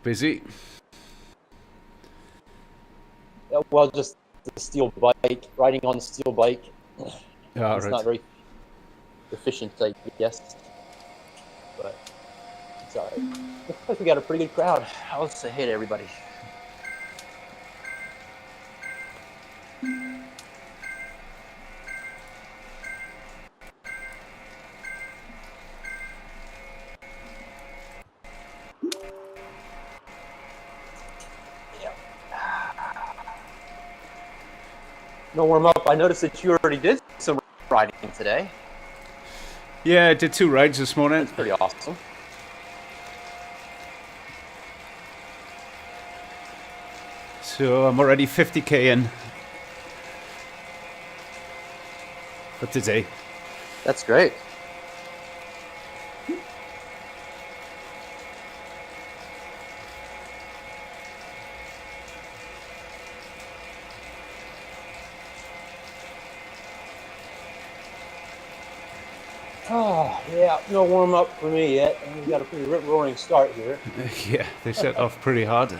Busy? Yeah, well, just the steel bike, riding on the steel bike. All It's right. not very efficient, I guess, but it's all right. Looks like we got a pretty good crowd. I'll say hey to everybody. Yeah. No warm up. I noticed that you already did some riding today. Yeah, I did 2 rides this morning. That's pretty awesome. So I'm already 50k in for today. That's great. Oh, yeah, no warm up for me yet. We've got a pretty rip-roaring start here. Yeah, they set off pretty hard.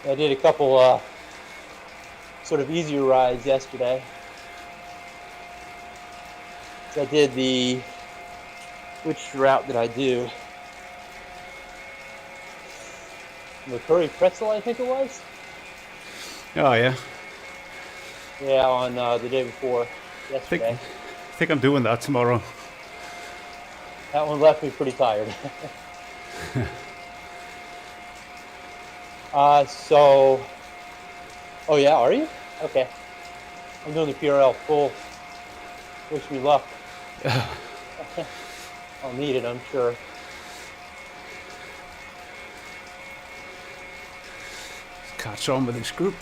I did a couple sort of easier rides yesterday. So I did which route did I do? The curry pretzel, I think it was. Oh yeah. Yeah, on the day before, I think yesterday. I'm doing that tomorrow. That one left me pretty tired. So, oh yeah, are you? Okay. I'm doing the PRL full. Wish me luck. I'll need it, I'm sure. Catch on with this group.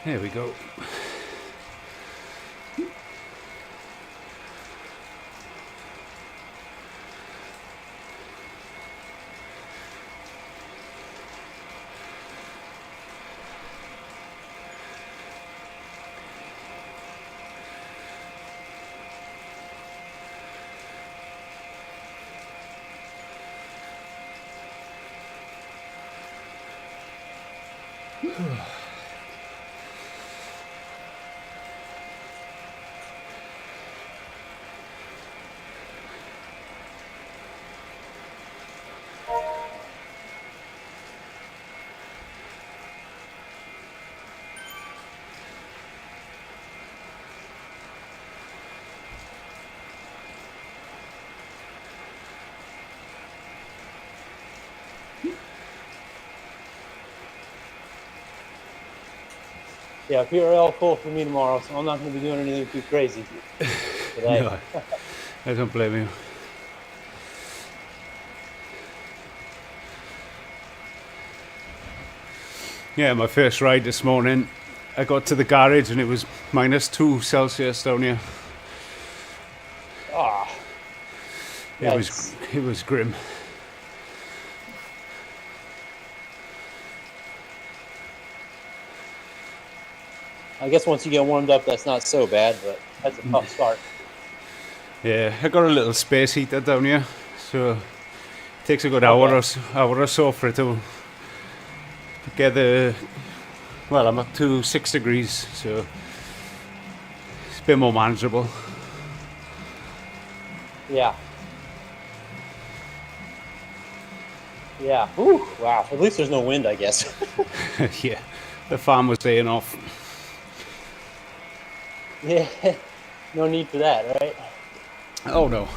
There we go. Yeah, PRL full for me tomorrow, so I'm not going to be doing anything too crazy today. No, I don't blame you. Yeah, my first ride this morning, I got to the garage and it was -2 Celsius down here. Ah, It yikes. was grim. I guess once you get warmed up, that's not so bad, but that's a tough start. Yeah, I got a little space heater down here, so it takes a good hour or so for it to get the. Well, I'm up to 6 degrees, so it's a bit more manageable. Yeah. Yeah. Ooh, wow. At least there's no wind, I guess. Yeah, the farm was laying off. Yeah. No need for that, right? Oh no.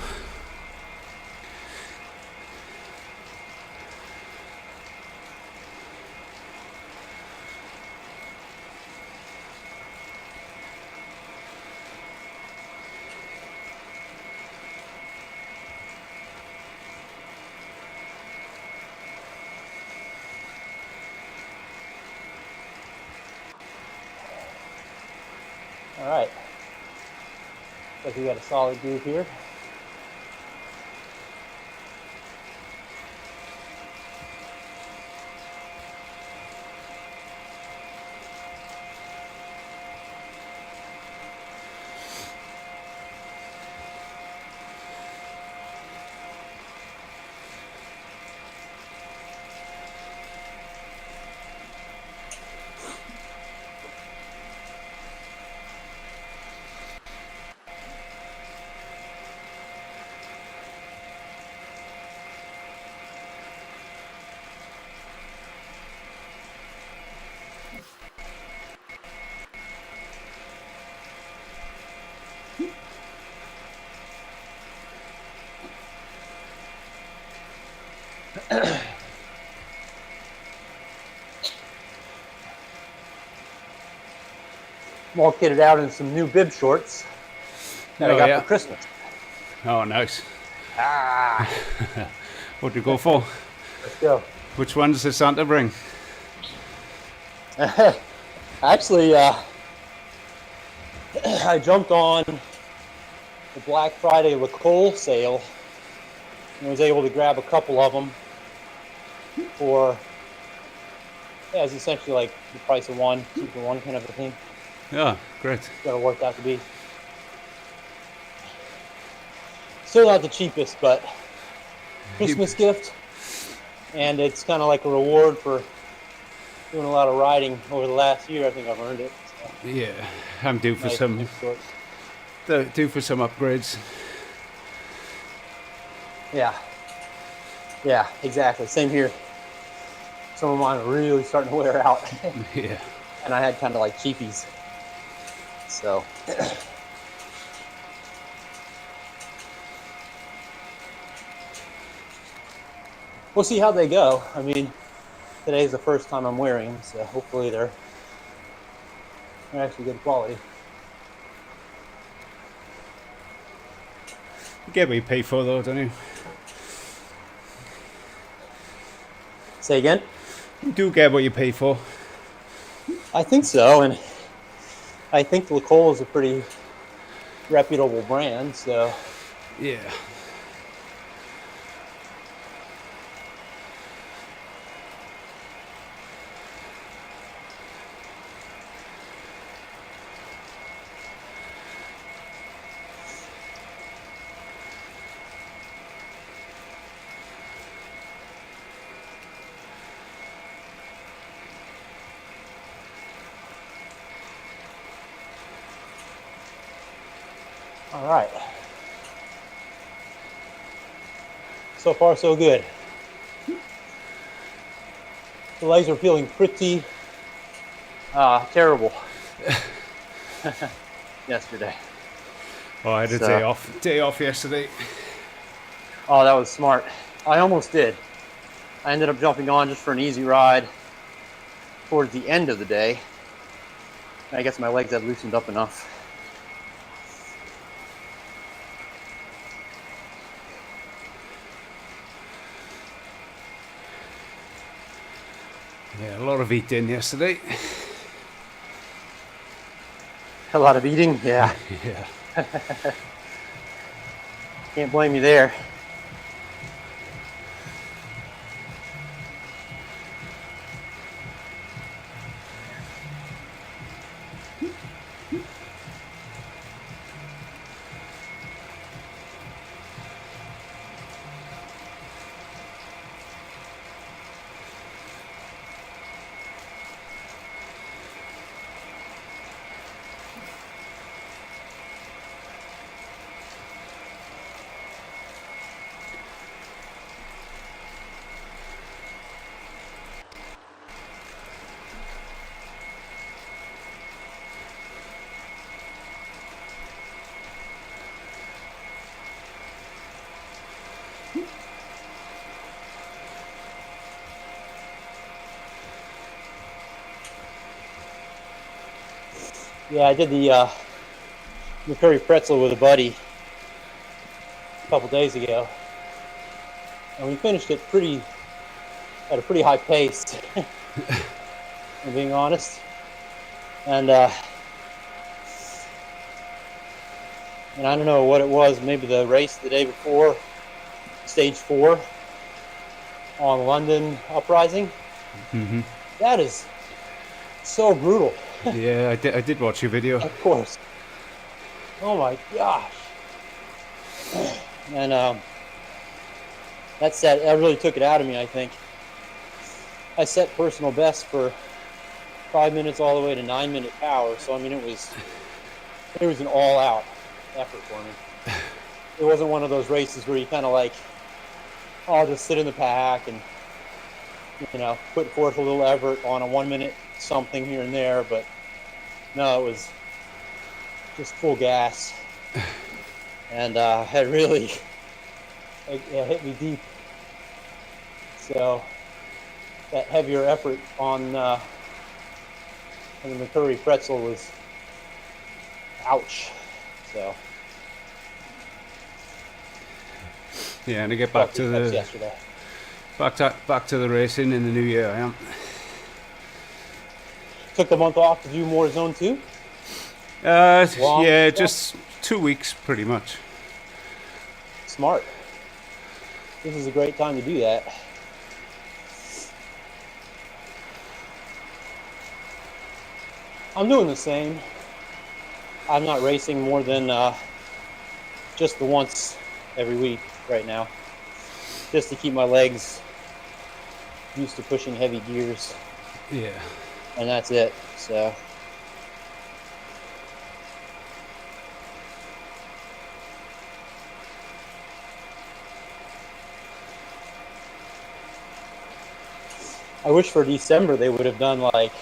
All right. Looks like we got a solid groove here. I'm all kitted out in some new bib shorts that I got for Christmas. Oh, nice. Ah, What'd you go for? let's go. Which ones did Santa bring? Actually, I jumped on the Black Friday Lacole sale and was able to grab a couple of them for, yeah, it's essentially like the price of one, 2 for 1 kind of a thing. Yeah, great. That it worked out to be. Still not the cheapest, but Christmas gift. And it's kind of like a reward for doing a lot of riding over the last year. I think I've earned it. So. Yeah, I'm due for Nice some upgrades. Yeah, exactly. Same here. Some of mine are really starting to wear out. Yeah. And I had kind of like cheapies. So. We'll see how they go. I mean, today's the first time I'm wearing them, so hopefully they're actually good quality. You get what you pay for, though, don't you? Say again? You do get what you pay for. I think so, and I think Lacole is a pretty reputable brand, so. Yeah. All right. So far, so good. The legs are feeling pretty terrible yesterday. Oh, I had a day off yesterday. Oh, that was smart. I almost did. I ended up jumping on just for an easy ride towards the end of the day. I guess my legs had loosened up enough. Yeah, a lot of eating yesterday. A lot of eating? Yeah. Yeah. Can't blame you there. Yeah, I did the London Pretzel with a buddy a couple days ago, and we finished it at a pretty high pace. If I'm being honest, and And I don't know what it was, maybe the race the day before, stage 4 on London Uprising. Mm-hmm. That is so brutal. Yeah, I did watch your video. Of course. Oh my gosh. And that really took it out of me, I think. I set personal best for 5 minutes all the way to 9-minute power. So I mean, it was an all-out effort for me. It wasn't one of those races where you kind of like, oh, I'll just sit in the pack and, you know, put forth a little effort on a 1 minute something here and there. But no, it was just full gas, and had really it hit me deep. So that heavier effort on the McCurry pretzel was ouch. So Yeah, and to get back to the yesterday. back to the racing in the new year, I am. Took the month off to do more Zone 2. Yeah, just 2 weeks pretty much. Smart. This is a great time to do that. I'm doing the same. I'm not racing more than just the once every week right now, just to keep my legs used to pushing heavy gears. Yeah. And that's it. So I wish for December they would have done like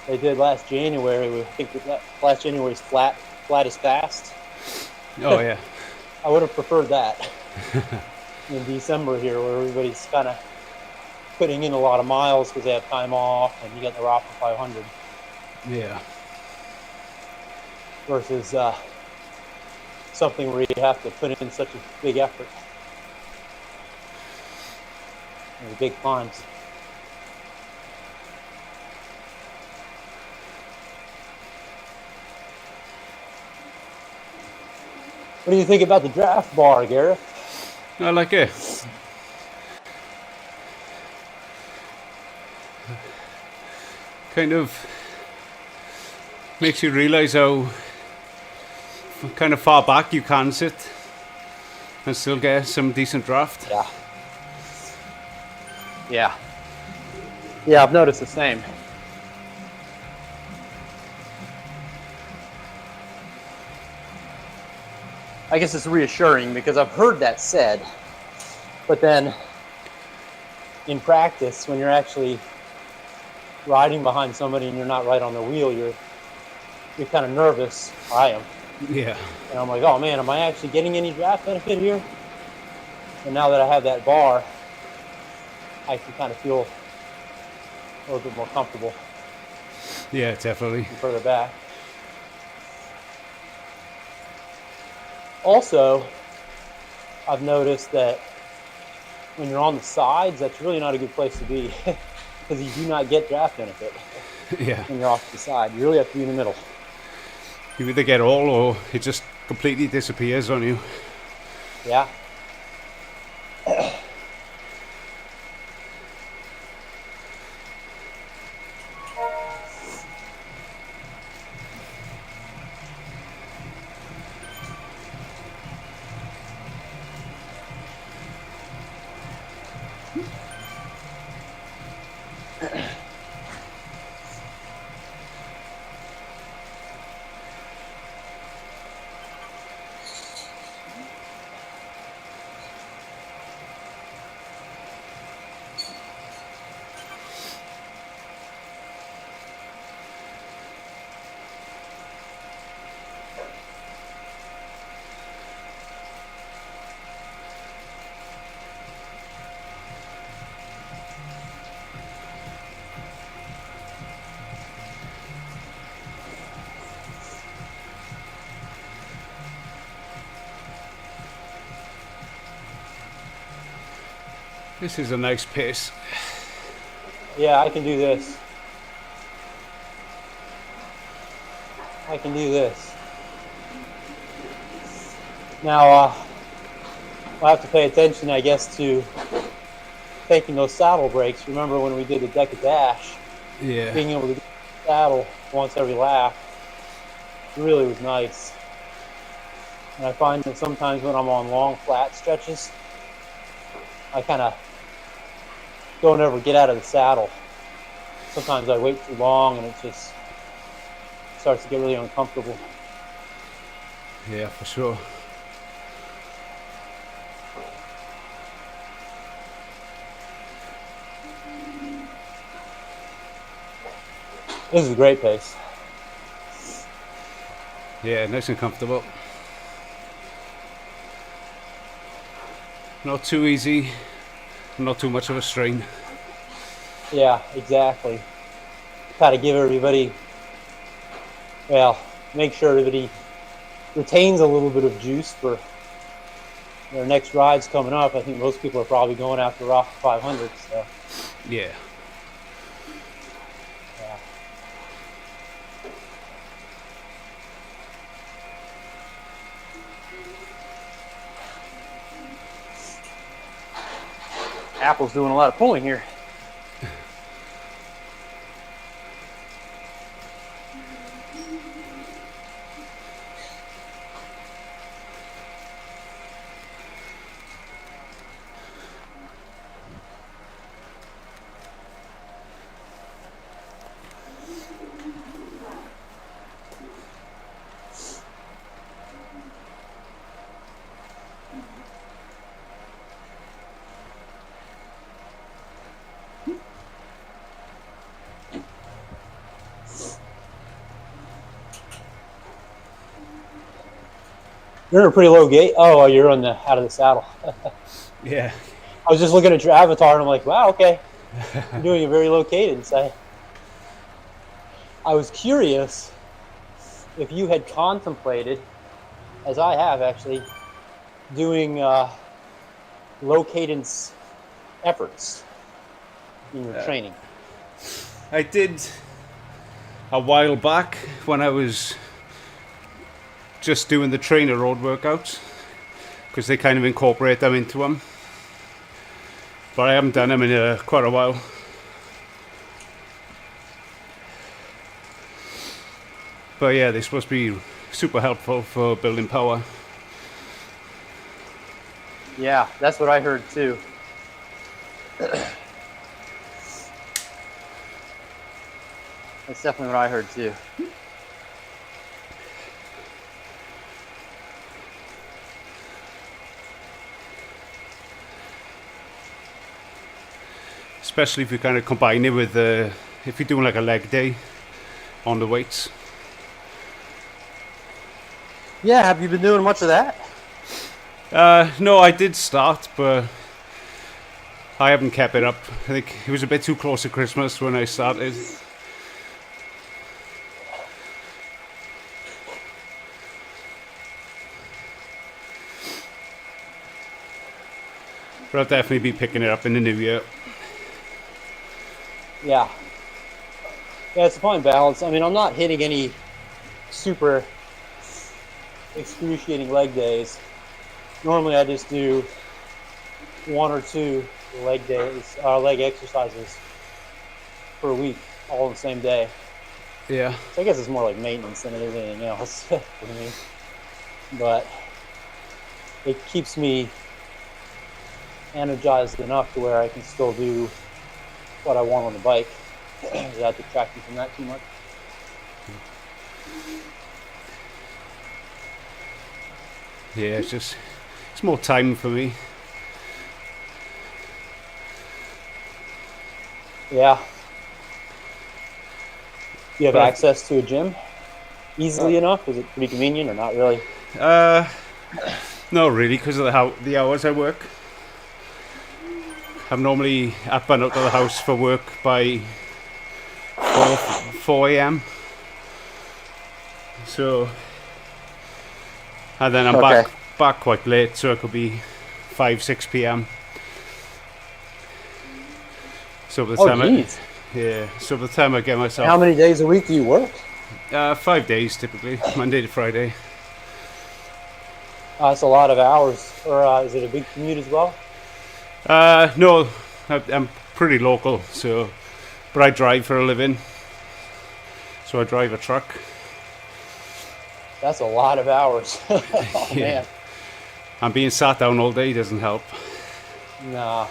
they did last January. I think last January's flat is fast. Oh yeah. I would have preferred that in December here, where everybody's kind of putting in a lot of miles because they have time off, and you get the Rock 500. Yeah. Versus something where you have to put in such a big effort. And big climbs. What do you think about the draft bar, Gareth? I like it. Kind of makes you realize how kind of far back you can sit and still get some decent draft. Yeah. Yeah. Yeah, I've noticed the same. I guess it's reassuring because I've heard that said, but then in practice, when you're actually riding behind somebody and you're not right on the wheel, you're kind of nervous. I am. Yeah. And I'm like, oh man, am I actually getting any draft benefit here? And now that I have that bar, I can kind of feel a little bit more comfortable. Yeah, definitely. Further back. Also, I've noticed that when you're on the sides, that's really not a good place to be because you do not get draft benefit. Yeah. When you're off to the side, you really have to be in the middle. You either get all or it just completely disappears on you. Yeah. This is a nice pace. Yeah, I can do this. I can do this. Now, I'll have to pay attention, I guess, to taking those saddle breaks. Remember when we did the deck of dash, Yeah. being able to do the saddle once every lap really was nice. And I find that sometimes when I'm on long flat stretches, I kind of don't ever get out of the saddle. Sometimes I wait too long and it just starts to get really uncomfortable. Yeah, for sure. This is a great pace. Yeah, nice and comfortable. Not too easy, not too much of a strain. Yeah, exactly. Try to give everybody, well, make sure everybody retains a little bit of juice for their next rides coming up. I think most people are probably going after Rock 500. So. Yeah. Yeah. Apple's doing a lot of pulling here. You're in a pretty low gate. Oh, you're on the out of the saddle. Yeah. I was just looking at your avatar and I'm like, wow, okay. You're doing a very low cadence. I was curious if you had contemplated, as I have actually, doing low cadence efforts in your training. I did a while back when I was just doing the trainer road workouts, because they kind of incorporate them into them. But I haven't done them in quite a while. But yeah, they're supposed to be super helpful for building power. Yeah, that's what I heard too. That's definitely what I heard too. Especially if you kind of combine it with, if you're doing like a leg day on the weights. Yeah, have you been doing much of that? No, I did start, but I haven't kept it up. I think it was a bit too close to Christmas when I started. But I'll definitely be picking it up in the new year. Yeah. Yeah, it's a fine balance. I mean, I'm not hitting any super excruciating leg days. Normally I just do one or two leg days, leg exercises per week, all on the same day. Yeah. So I guess it's more like maintenance than it is anything else for me. But it keeps me energized enough to where I can still do what I want on the bike without detracting from that too much. Yeah, it's more time for me. Yeah. Do you have access to a gym easily enough? Is it pretty convenient or not really? No, really, because of the hours I work. I'm normally up and out of the house for work by 4 a.m. So, and then I'm back quite late, so it could be 6 p.m. So by the time I get myself. How many days a week do you work? 5 days typically, Monday to Friday. That's a lot of hours. Or is it a big commute as well? No, I'm pretty local, so but I drive for a living, so I drive a truck. That's a lot of hours. Oh Yeah, man. and being sat down all day doesn't help. Nah,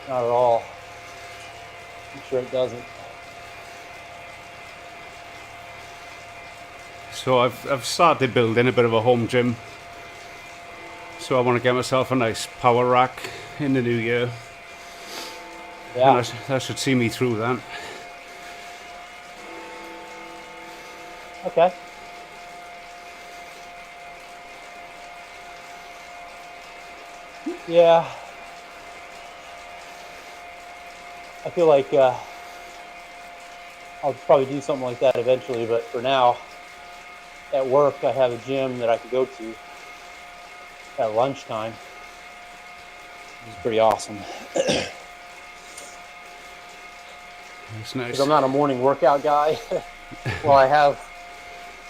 not at all. I'm sure it doesn't. So I've started building a bit of a home gym. So I want to get myself a nice power rack in the new year, and Yeah. that should see me through that. Okay. Yeah. I feel like I'll probably do something like that eventually, but for now, at work, I have a gym that I could go to at lunchtime. It's pretty awesome. It's nice. Because I'm not a morning workout guy. Well, I have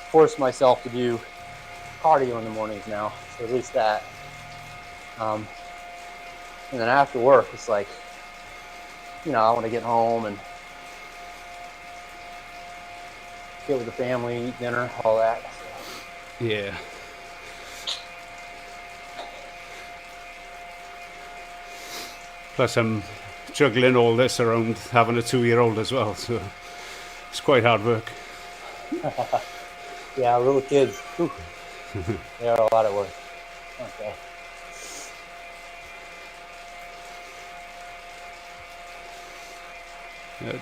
forced myself to do cardio in the mornings now, so at least that. And then after work, it's like, I want to get home and get with the family, eat dinner, all that. Yeah. Plus, I'm juggling all this around having a 2-year-old as well, so it's quite hard work. Yeah, little kids, whew, they are a lot of work. Okay.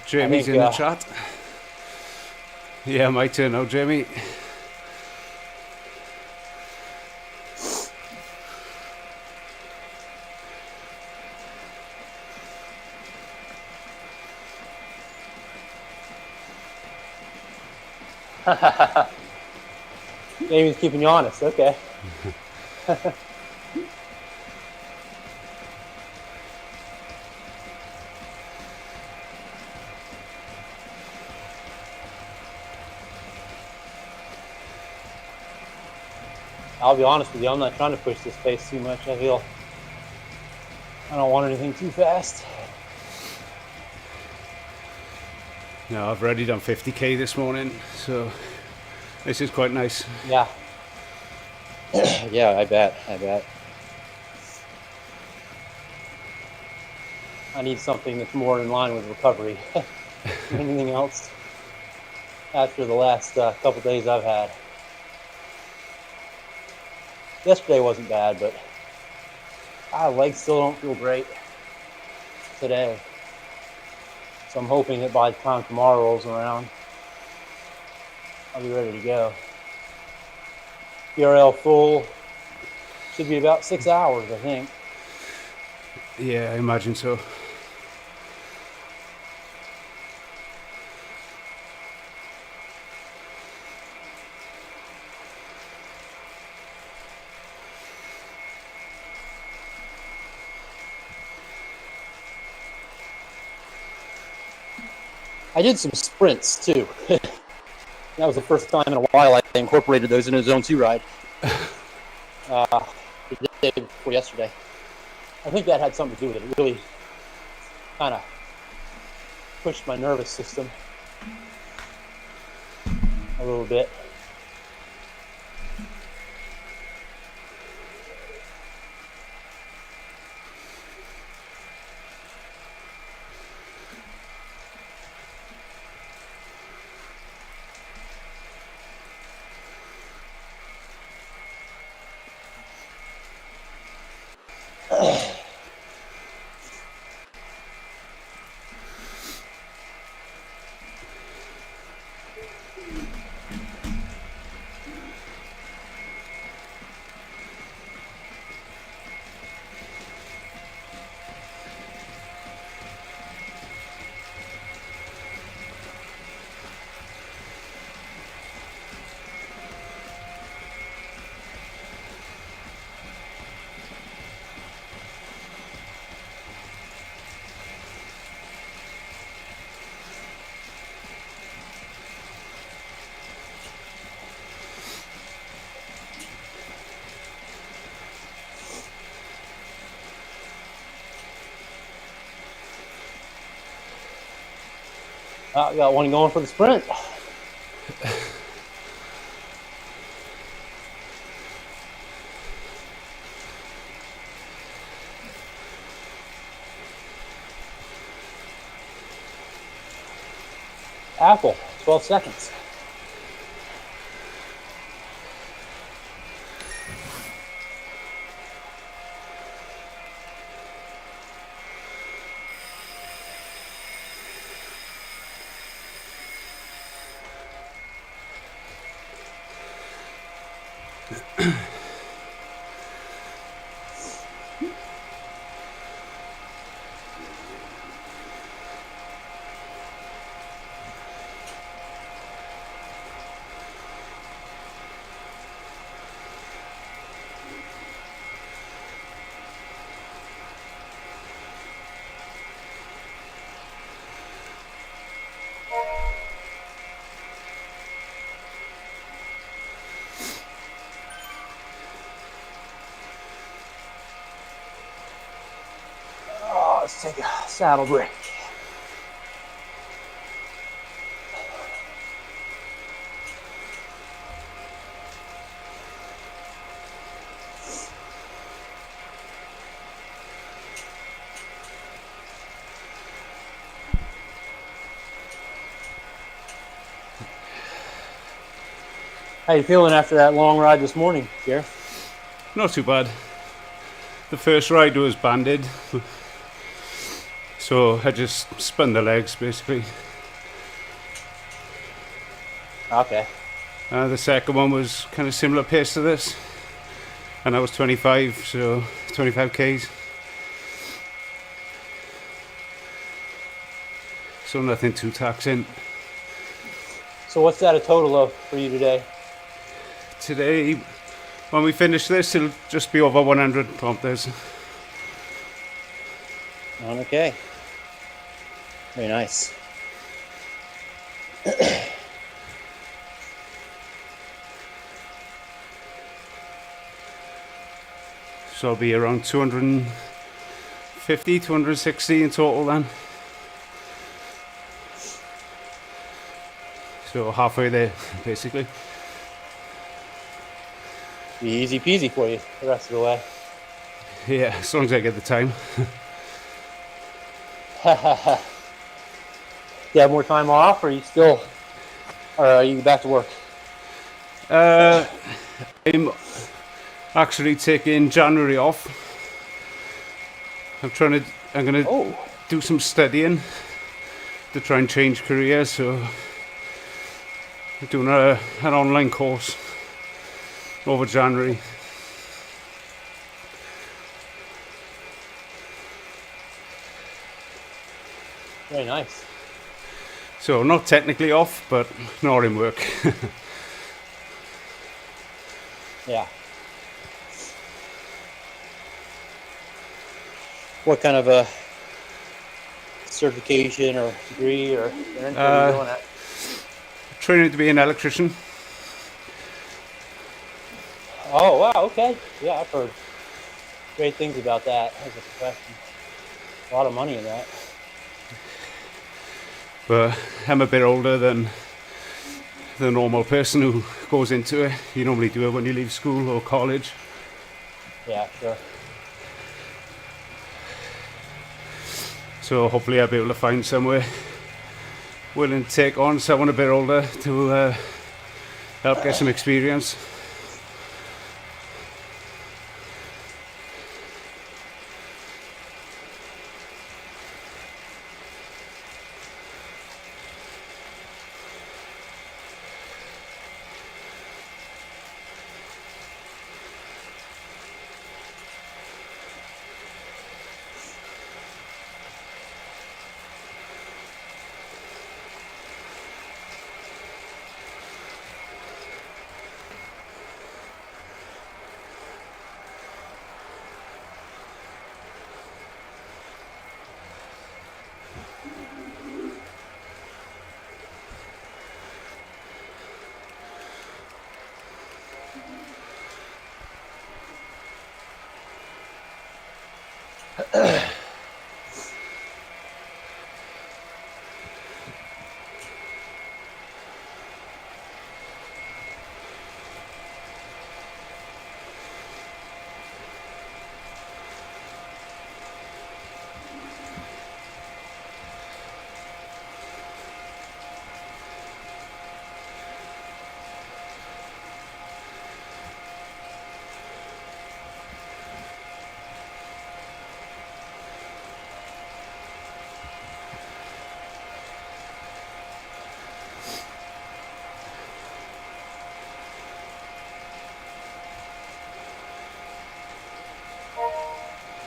Jamie's think, in the chat. Yeah, my turn now, Jamie. Jamie's keeping you honest. Okay. I'll be honest with you, I'm not trying to push this pace too much. I don't want anything too fast. No, I've already done 50k this morning, so this is quite nice. Yeah. Yeah, I bet. I need something that's more in line with recovery than anything else after the last couple days I've had. Yesterday wasn't bad, but legs still don't feel great today. So I'm hoping that by the time tomorrow rolls around, I'll be ready to go. PRL full should be about 6 hours, I think. Yeah, I imagine so. I did some sprints too. That was the first time in a while I incorporated those in a Zone 2 ride. The day before yesterday. I think that had something to do with it. It really kind of pushed my nervous system a little bit. I got one going for the sprint. Apple, 12 seconds. Oh, let's take a saddle break. How you feeling after that long ride this morning, Jer? Not too bad. The first ride was banded, so I just spun the legs basically. Okay. The second one was kind of similar pace to this, and I was 25, so 25 Ks. So nothing too taxing. So what's that a total of for you today? Today, when we finish this, it'll just be over 100 kilometers. Okay. Very nice. So I'll be around 250, 260 in total then. So halfway there, basically. Be easy peasy for you the rest of the way. Yeah, as long as I get the time. You have more time off, or are you back to work? I'm actually taking January off. I'm gonna do some studying to try and change careers, so I'm doing an online course over January. Very nice. So not technically off, but not in work. Yeah. What kind of a certification or degree or anything are you doing at? Training to be an electrician. Oh, wow, okay. Yeah, I've heard great things about that as a profession. A lot of money in that. But I'm a bit older than the normal person who goes into it. You normally do it when you leave school or college. Yeah, sure. So hopefully I'll be able to find somewhere willing to take on someone a bit older to help get some experience.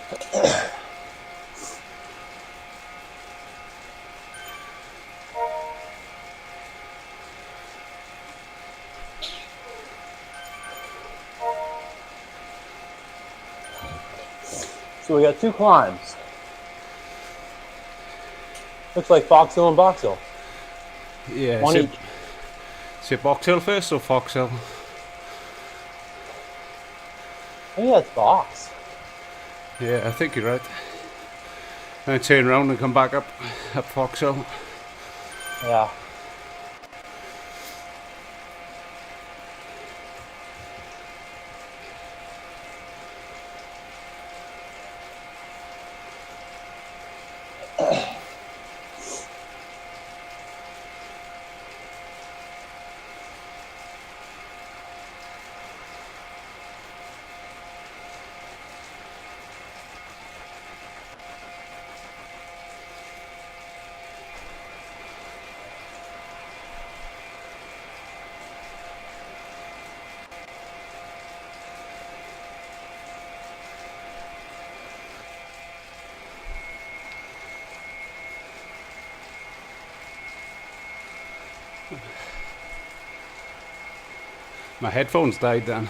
So we got 2 climbs. Looks like Fox Hill and Box Hill. Yeah, One each. is it Box Hill first or Fox Hill? I think that's Box. Yeah, I think you're right. Then turn around and come back up Fox Hill. Yeah. My headphones died then.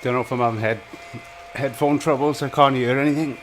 Don't know if I'm having headphone troubles. I can't hear anything.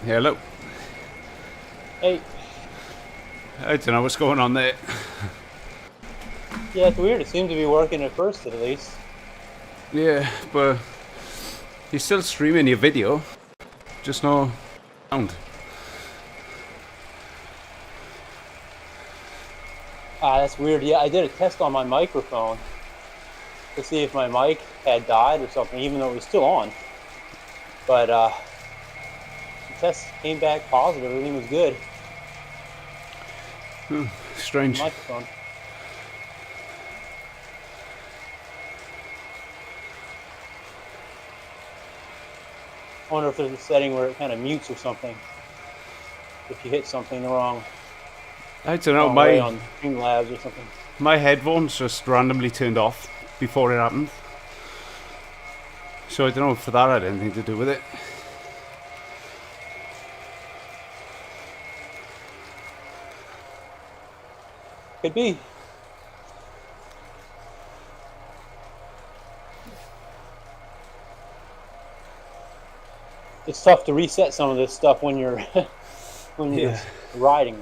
Hello. Hey, I don't know what's going on there. yeah, it's weird. It seemed to be working at first, at least. Yeah, but you're still streaming your video, just no sound. Ah, that's weird. Yeah, I did a test on my microphone to see if my mic had died or something, even though it was still on. But the test came back positive. Everything was good. Strange. Microphone. I wonder if there's a setting where it kind of mutes or something. If you hit something the wrong I don't know. way on Streamlabs or something. My headphones just randomly turned off before it happened. So I don't know if that had anything to do with it. Could be. It's tough to reset some of this stuff when you're just riding.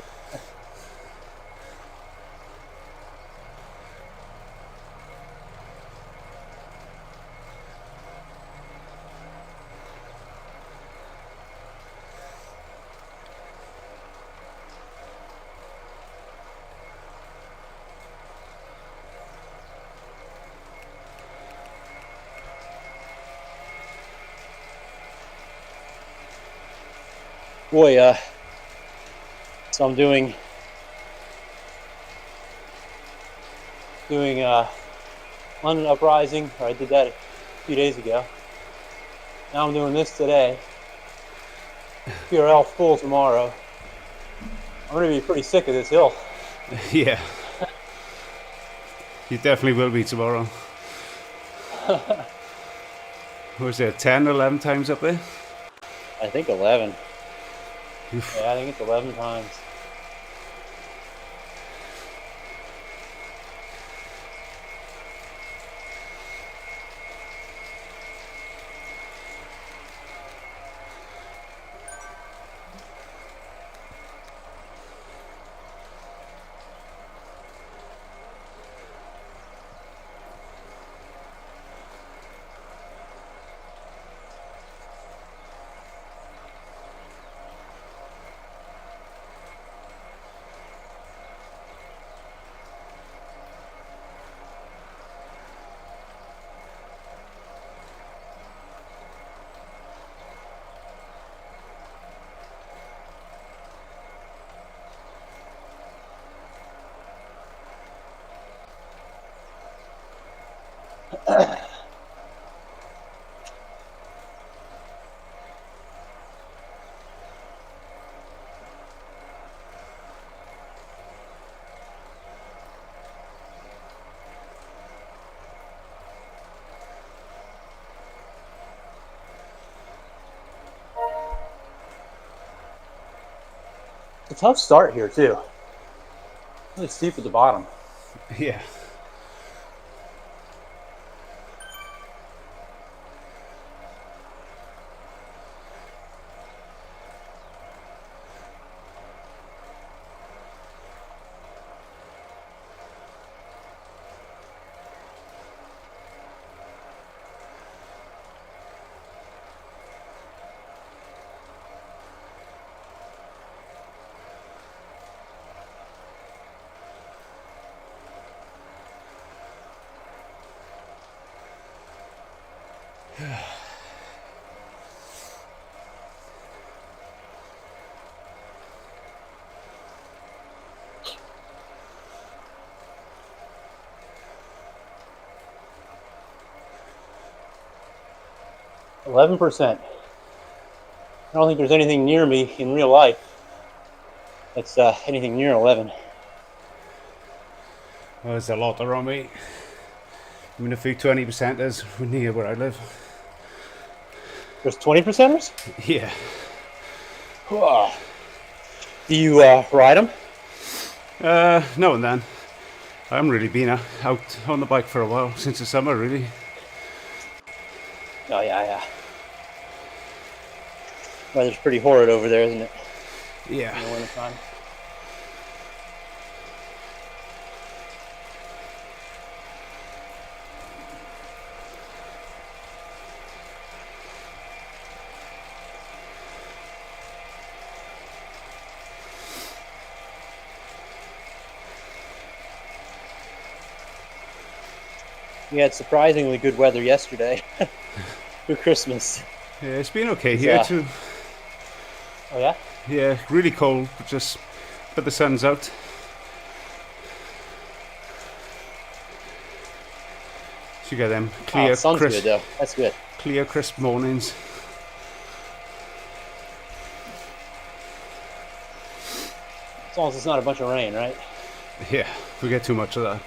Boy, so I'm doing London Uprising, or I did that a few days ago. Now I'm doing this today. PRL full tomorrow. I'm going to be pretty sick of this hill. Yeah. You definitely will be tomorrow. Was there 10, 11 times up there? I think 11. Oof. Yeah, I think it's 11 times. It's a tough start here too. Really steep at the bottom. Yeah. %. I don't think there's anything near me in real life that's anything near 11. Well, there's a lot around me. I mean, a few 20%ers near where I live. There's 20%ers? Yeah. Do you ride them? Now and then. I haven't really been out on the bike for a while, since the summer, really. Oh, yeah. Weather's pretty horrid over there, isn't it? Yeah. In the wintertime. We had surprisingly good weather yesterday for Christmas. Yeah, it's been okay here too. Oh yeah? Yeah, really cold, but the sun's out. So you get them clear, sun's crisp, good though. That's good. clear, crisp mornings. As long as it's not a bunch of rain, right? Yeah, we get too much of that.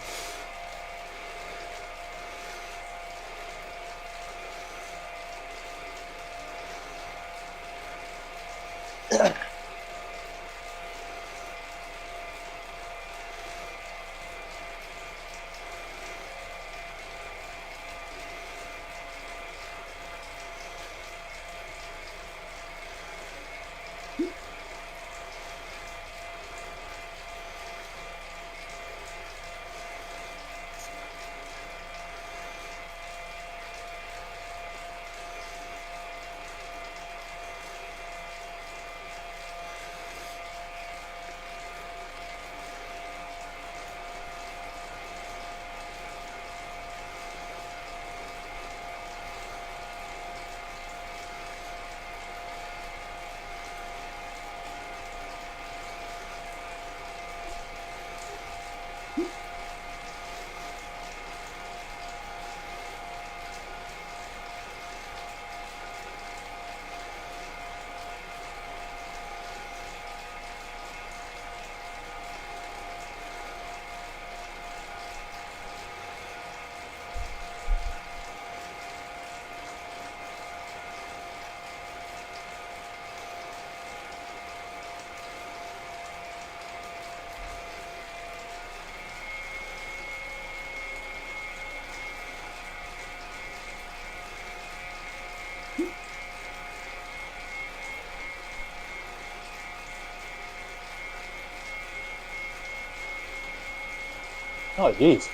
Oh geez.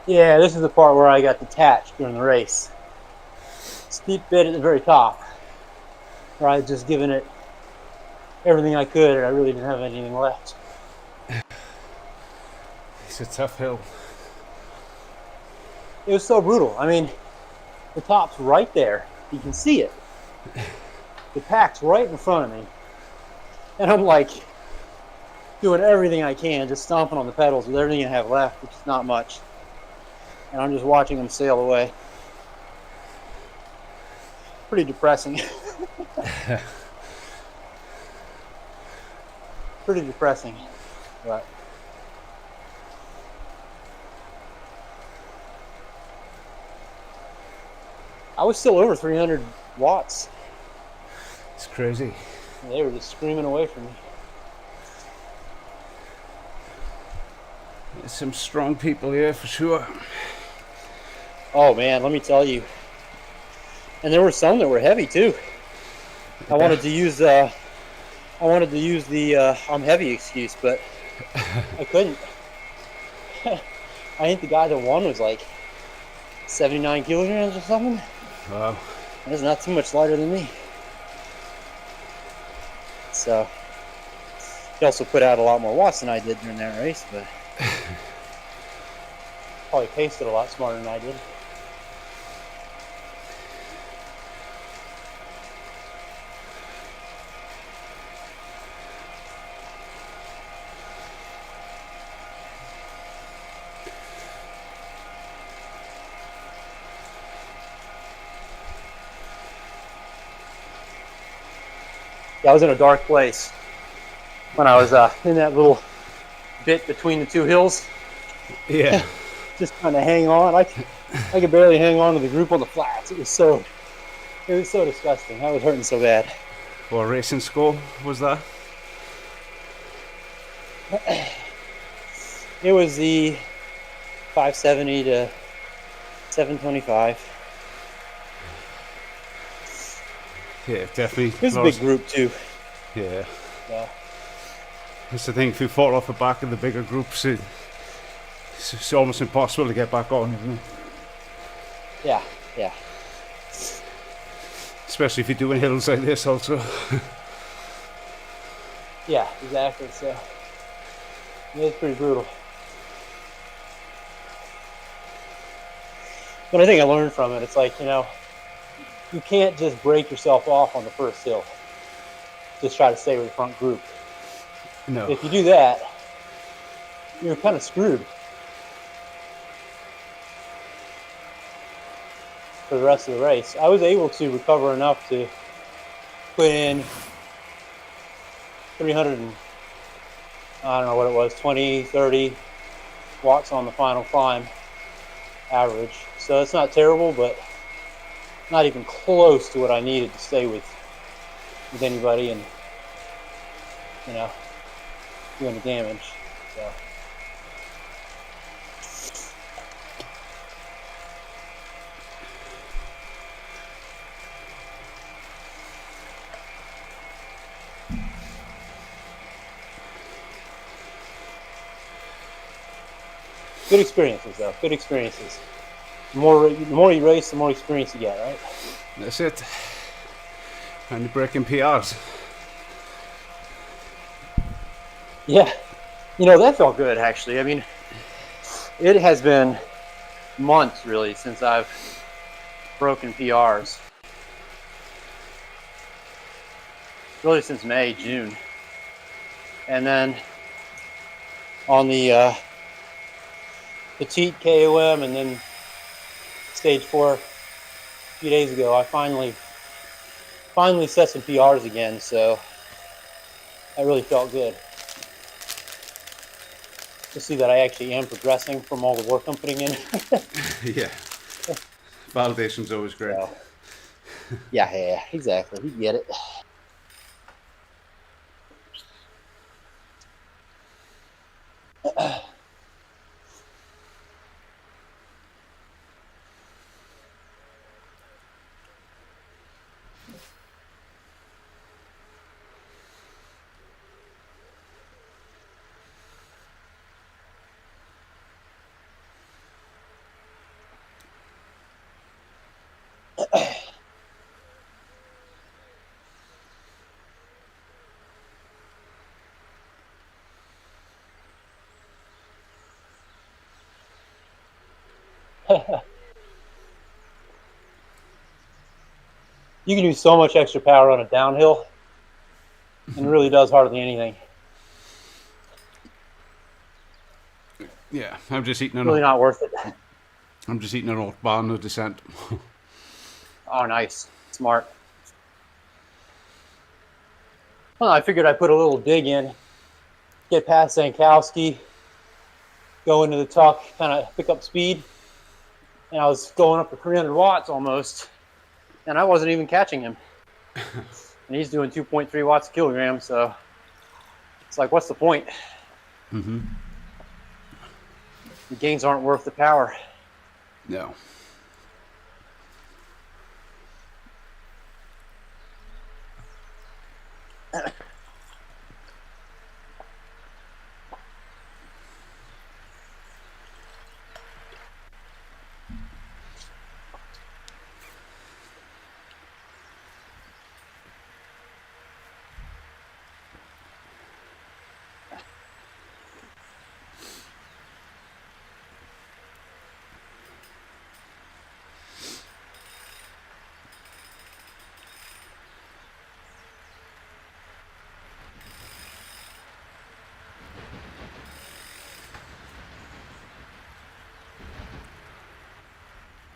Yeah, this is the part where I got detached during the race. Steep bit at the very top, where I had just given it everything I could, and I really didn't have anything left. It's a tough hill. It was so brutal. I mean, the top's right there. You can see it. The pack's right in front of me. And I'm like doing everything I can, just stomping on the pedals with everything I have left, which is not much. And I'm just watching them sail away. Pretty depressing. Pretty depressing, but I was still over 300 watts. It's crazy. And they were just screaming away from me. There's some strong people here for sure. Oh man, let me tell you. And there were some that were heavy too. I wanted to use the I'm heavy excuse, but I couldn't. I think the guy that won was like 79 kilograms or something. Wow. That's not too much lighter than me. So he also put out a lot more watts than I did during that race, but probably paced it a lot smarter than I did. Yeah, I was in a dark place when I was in that little bit between the two hills. Yeah. Just trying to hang on. I could barely hang on to the group on the flats. It was so disgusting. I was hurting so bad. What racing score was that? It was the 570 to 725. Yeah, definitely. It was a big group too. Yeah. Yeah. It's the thing, if you fall off the back of the bigger groups, it's almost impossible to get back on, isn't it? Yeah, yeah. Especially if you're doing hills like this also. Yeah, exactly. So it was pretty brutal. But I think I learned from it. It's like, you can't just break yourself off on the first hill. Just try to stay with the front group. No. If you do that, you're kind of screwed for the rest of the race. I was able to recover enough to put in 300 and, I don't know what it was, 20, 30 watts on the final climb average. So it's not terrible, but not even close to what I needed to stay with anybody and, doing the damage. So. Good experiences, though. Good experiences. The more you race, the more experience you get, right? That's it. And you're breaking PRs. Yeah. That felt good, actually. I mean, it has been months, really, since I've broken PRs. Really since May, June. And then on the petite KOM and then stage 4 a few days ago, I finally set some PRs again, so that really felt good to see that I actually am progressing from all the work I'm putting in. Yeah. Validation's always great. So, Yeah, exactly. You get it. You can do so much extra power on a downhill, and it really does hardly anything. Yeah, I'm just eating Really not worth it. an old bar, no descent. Oh, nice. Smart. Well, I figured I'd put a little dig in, get past Zankowski, go into the tuck, kind of pick up speed. And I was going up to 300 watts almost, and I wasn't even catching him. And he's doing 2.3 watts a kilogram, so it's like, what's the point? Mm-hmm. The gains aren't worth the power. No.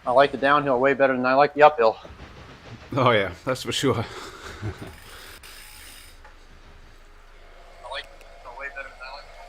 I like the downhill way better than I like the uphill. Oh yeah, that's for sure. I like the downhill way better than I like the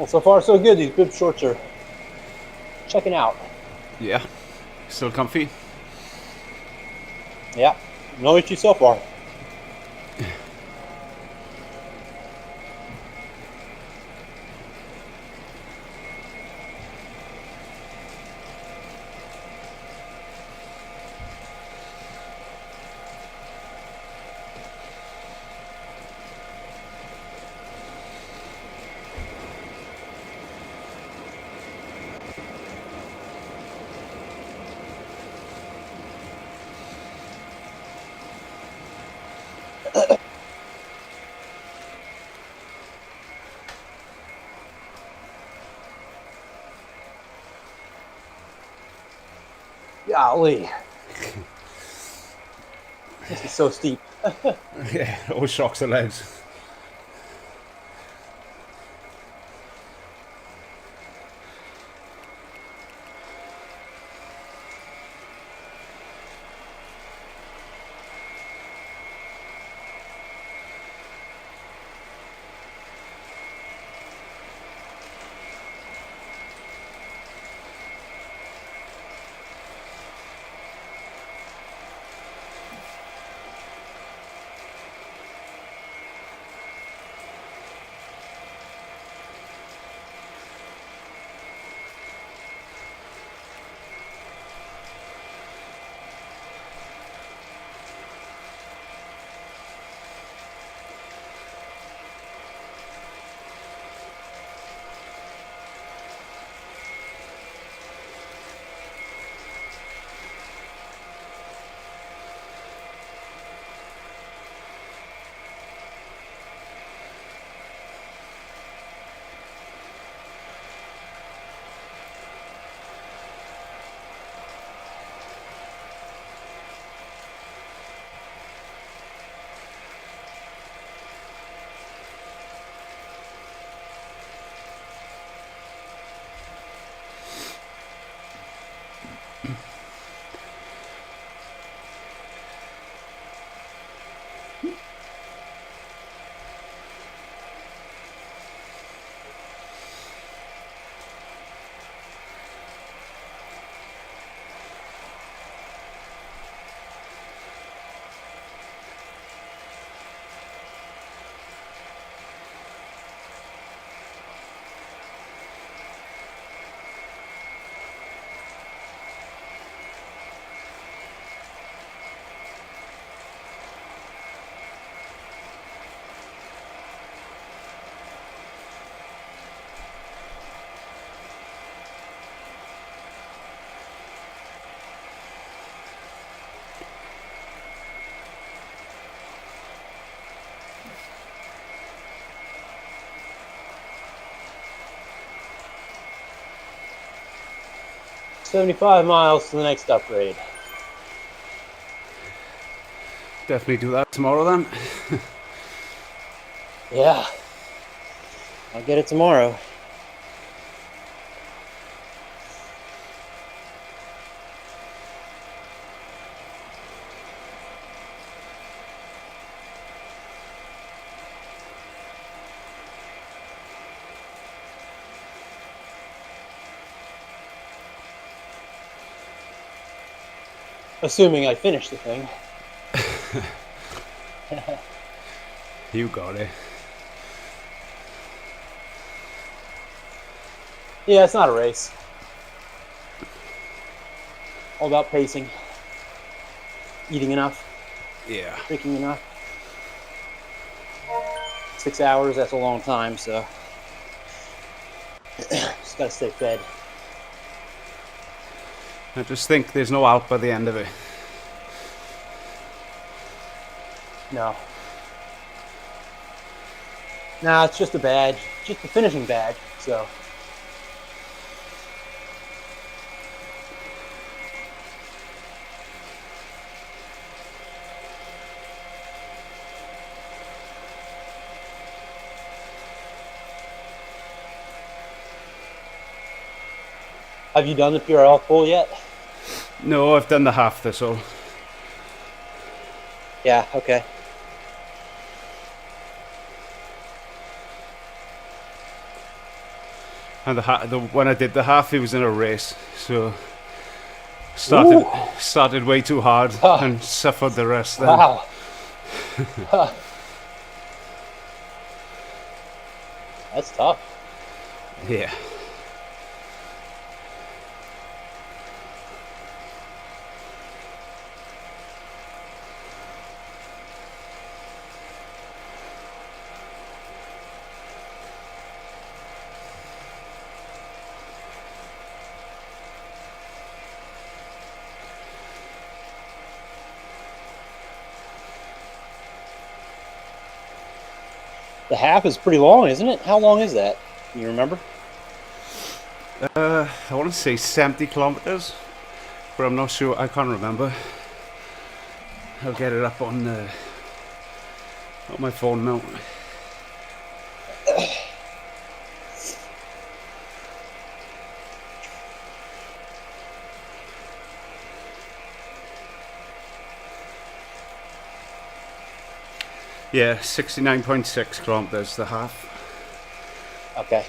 Well, so far so good. These bib shorts are checking out. Yeah, still comfy. Yeah, no issue so far. Golly, this is so steep. Yeah, it always shocks the legs. $75 miles to the next upgrade. Definitely do that tomorrow then. Yeah, I'll get it tomorrow. Assuming I finish the thing. You got it. Yeah, it's not a race. All about pacing. Eating enough, Yeah. drinking enough. 6 hours, that's a long time, so just gotta stay fed. I just think there's no Alp at the end of it. No. Nah, it's just a badge. Just a finishing badge, so. Have you done the PRL full yet? No, I've done the half this all. Yeah, okay. And when I did the half, it was in a race, so started way too hard and suffered the rest. Then. Wow. That's tough. Yeah. The half is pretty long, isn't it? How long is that? Do you remember? I want to say 70 kilometers, but I'm not sure. I can't remember. I'll get it up on my phone now. Yeah, 69.6 kilometers the half. Okay.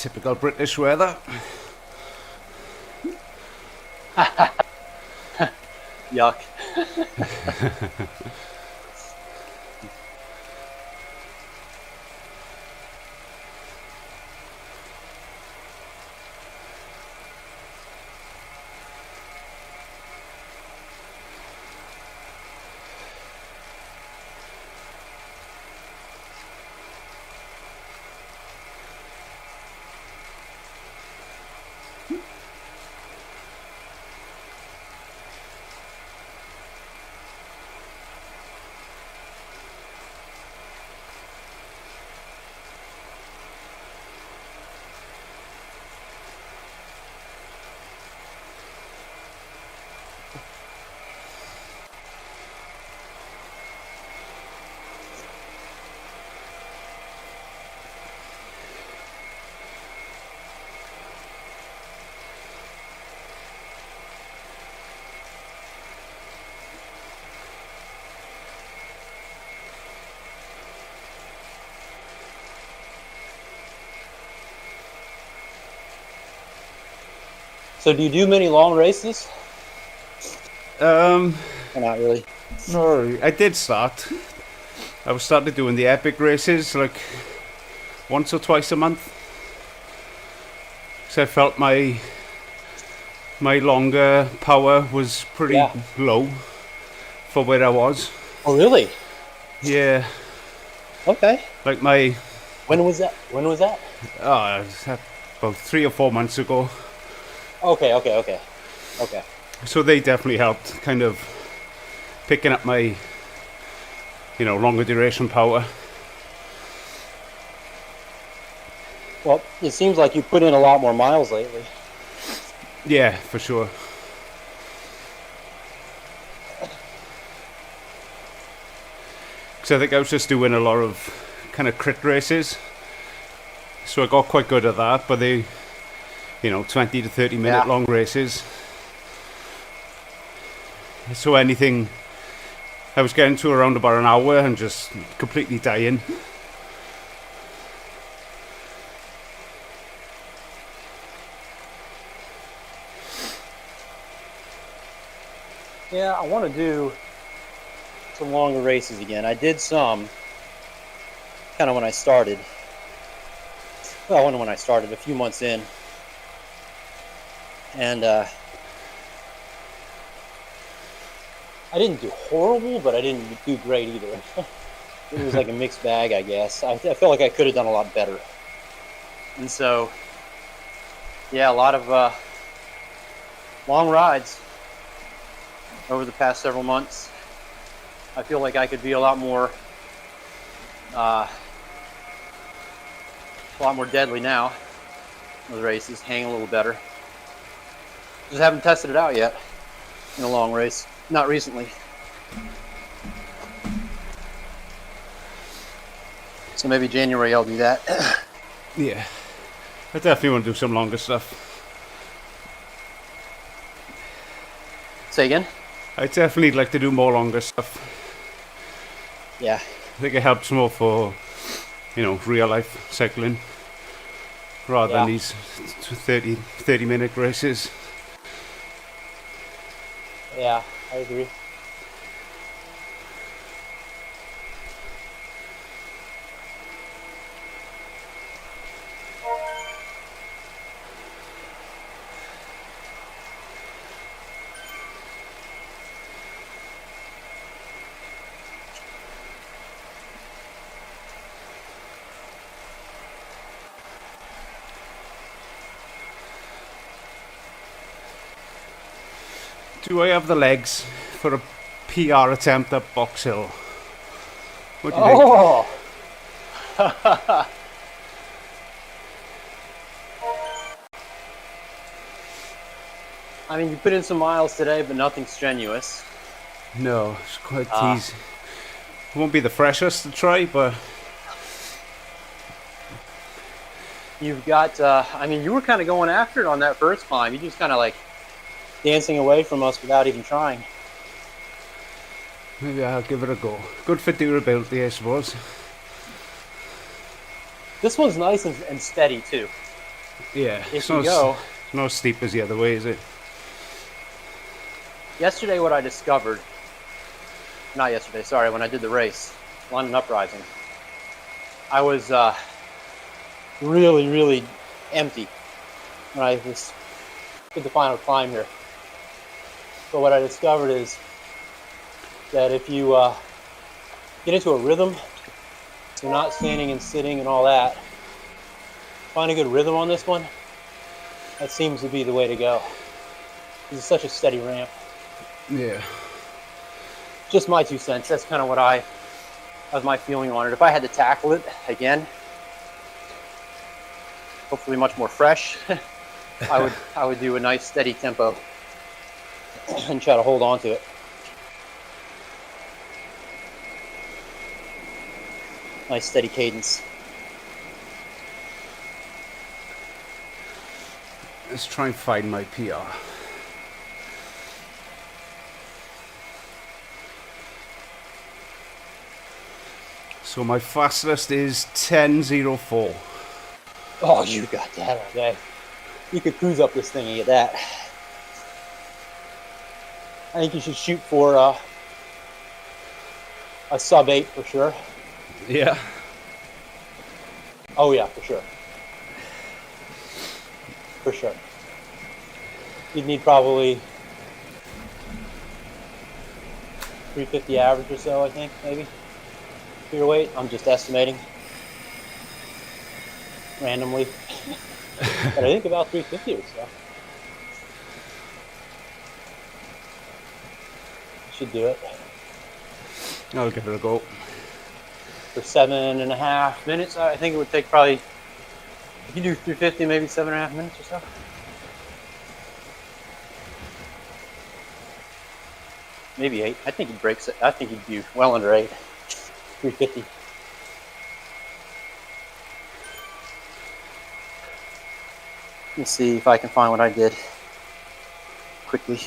Typical British weather. Yuck. So do you do many long races? Or not really. No, I did start. I was started doing the epic races like once or twice a month. So I felt my longer power was pretty low for where I was. Oh, really? Yeah. Okay. Like my... When was that? About 3 or 4 months ago. Okay. So they definitely helped kind of picking up my, longer duration power. Well, it seems like you put in a lot more miles lately. Yeah, for sure. Because I think I was just doing a lot of kind of crit races. So I got quite good at that, but they, 20 to 30 minute long races. So anything, I was getting to around about an hour and just completely dying. Yeah, I want to do some longer races again. I did some kind of when I started. Well, when I started, a few months in. And I didn't do horrible, but I didn't do great either. It was like a mixed bag, I guess. I feel like I could have done a lot better. And so, yeah, a lot of long rides over the past several months. I feel like I could be a lot more deadly now. Those races hang a little better. Just haven't tested it out yet in a long race. Not recently. So maybe January I'll do that. Yeah. I definitely want to do some longer stuff. Say again? I definitely like to do more longer stuff. Yeah. I think it helps more for, real life cycling rather than these 30 minute races. Yeah, I agree. Do I have the legs for a PR attempt at Box Hill? What do you think? I mean, you put in some miles today, but nothing strenuous. No, it's quite easy. It won't be the freshest to try, but... You've got, you were kind of going after it on that first climb. You just kind of like dancing away from us without even trying. Maybe I'll give it a go. Good for durability, I suppose. This one's nice and steady too. Yeah, if you go. it's not as steep as the other way, is it? Yesterday, what I discovered, not yesterday, sorry, when I did the race, London Uprising, I was really, really empty when I did the final climb here. But what I discovered is that if you get into a rhythm, you're not standing and sitting and all that, find a good rhythm on this one, that seems to be the way to go. It's such a steady ramp. Yeah. Just my 2 cents. That's kind of what that was my feeling on it. If I had to tackle it again, hopefully much more fresh, I would do a nice steady tempo and try to hold on to it. Nice steady cadence. Let's try and find my PR. So my fastest is 10:04. Oh, you got that all day. You could cruise up this thing and get that. I think you should shoot for a sub 8 for sure. Yeah. Oh yeah, for sure. For sure. You'd need probably 350 average or so, I think, maybe, for your weight. I'm just estimating randomly. But I think about 350 or so. Should do it. I'll give it a go. For 7.5 minutes, I think it would take probably, if you do 350, maybe 7.5 minutes or so. Maybe 8. I think he breaks it. I think he'd do well under 8. 350. Let me see if I can find what I did quickly.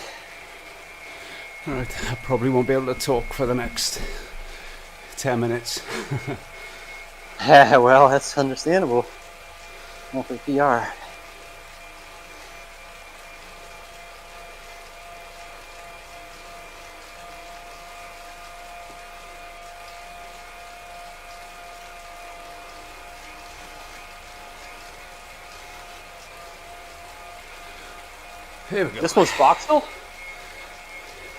Alright, I probably won't be able to talk for the next 10 minutes. Well, that's understandable. Well, for PR. Here we go. This one's Box Hill?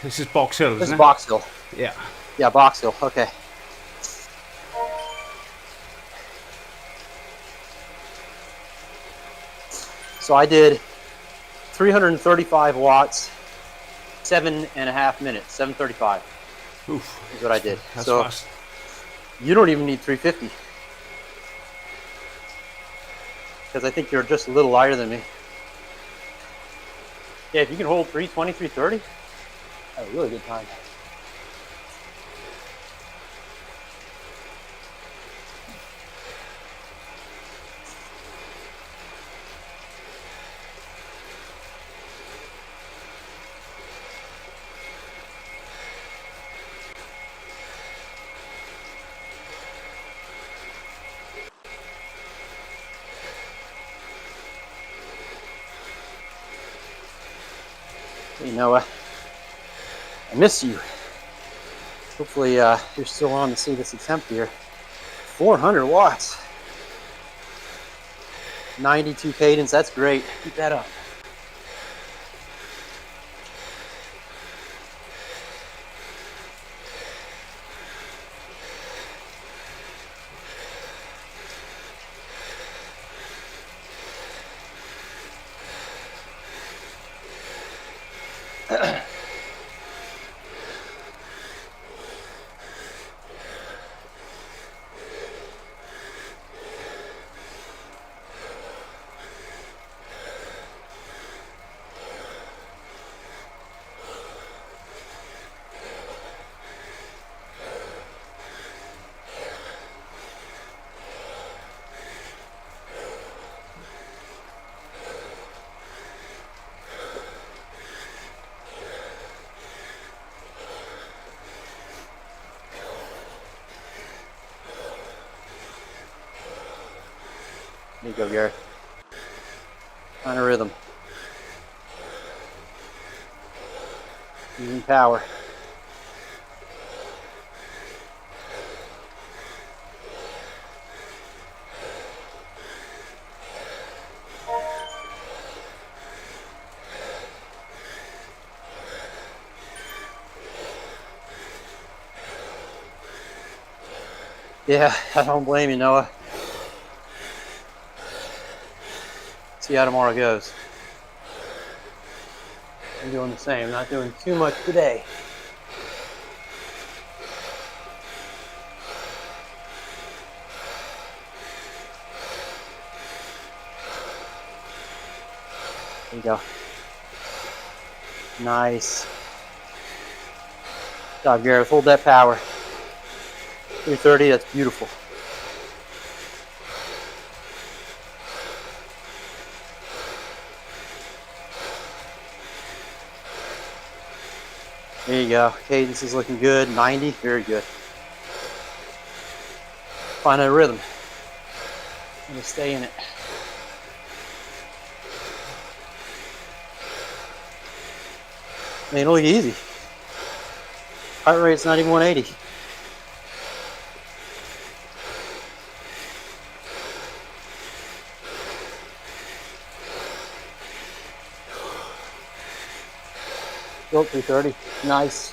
This is Box Hill, isn't This it? is Box Hill. Yeah. Yeah, Box Hill. Okay. So I did 335 watts, 7.5 minutes. 7:35 Oof. is what I did. That's so fast. you don't even need 350 because I think you're just a little lighter than me. Yeah, if you can hold 320, 330, have a really good time. Hey Noah, I miss you. Hopefully you're still on to see this attempt here. 400 watts. 92 cadence, that's great. Keep that up. There you go, Gareth. Find a rhythm. Using power. Yeah, I don't blame you, Noah. See how tomorrow goes. I'm doing the same, not doing too much today. There you go. Nice. Good job, Gareth. Hold that power. 330, that's beautiful. There you go. Cadence is looking good. 90, very good. Find a rhythm. I'm gonna stay in it. Man, look easy. Heart rate's not even 180. Go 330. Nice.